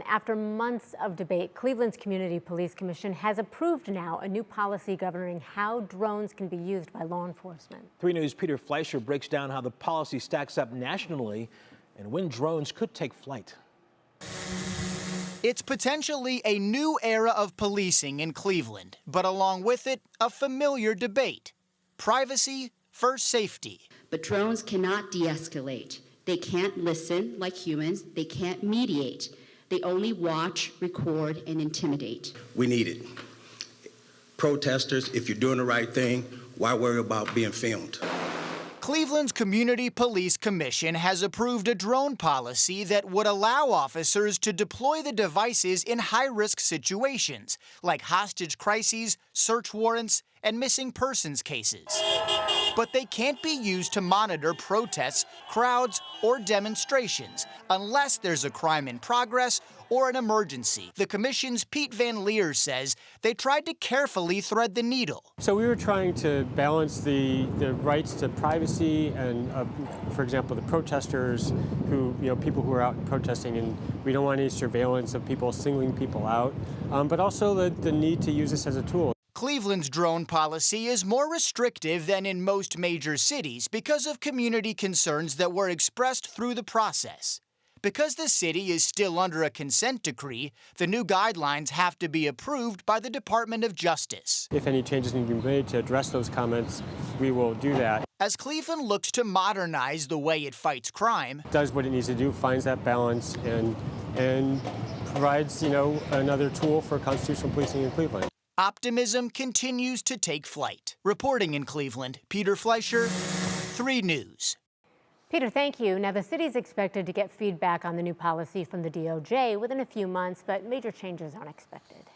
After months of debate, Cleveland's Community Police Commission has approved now a new policy governing how drones can be used by law enforcement. 3 News' Peter Fleischer breaks down how the policy stacks up nationally and when drones could take flight. It's potentially a new era of policing in Cleveland, but along with it, a familiar debate. Privacy versus safety. But drones cannot de-escalate. They can't listen like humans. They can't mediate. They only watch, record, and intimidate. We need it. Protesters, if you're doing the right thing, why worry about being filmed? Cleveland's Community Police Commission has approved a drone policy that would allow officers to deploy the devices in high-risk situations, like hostage crises, search warrants, and missing persons cases. But they can't be used to monitor protests, crowds, or demonstrations unless there's a crime in progress or an emergency. The Commission's Pete Van Leer says they tried to carefully thread the needle. So we were trying to balance the rights to privacy and, for example, the protesters who, people who are out protesting, and we don't want any surveillance of people singling people out, but also the need to use this as a tool. Cleveland's drone policy is more restrictive than in most major cities because of community concerns that were expressed through the process. Because the city is still under a consent decree, the new guidelines have to be approved by the Department of Justice. If any changes need to be made to address those comments, we will do that. As Cleveland looks to modernize the way it fights crime, does what it needs to do, finds that balance, and provides, another tool for constitutional policing in Cleveland. Optimism continues to take flight. Reporting in Cleveland, Peter Fleischer, 3 News. Peter, thank you. Now, the city is expected to get feedback on the new policy from the DOJ within a few months, but major changes aren't expected.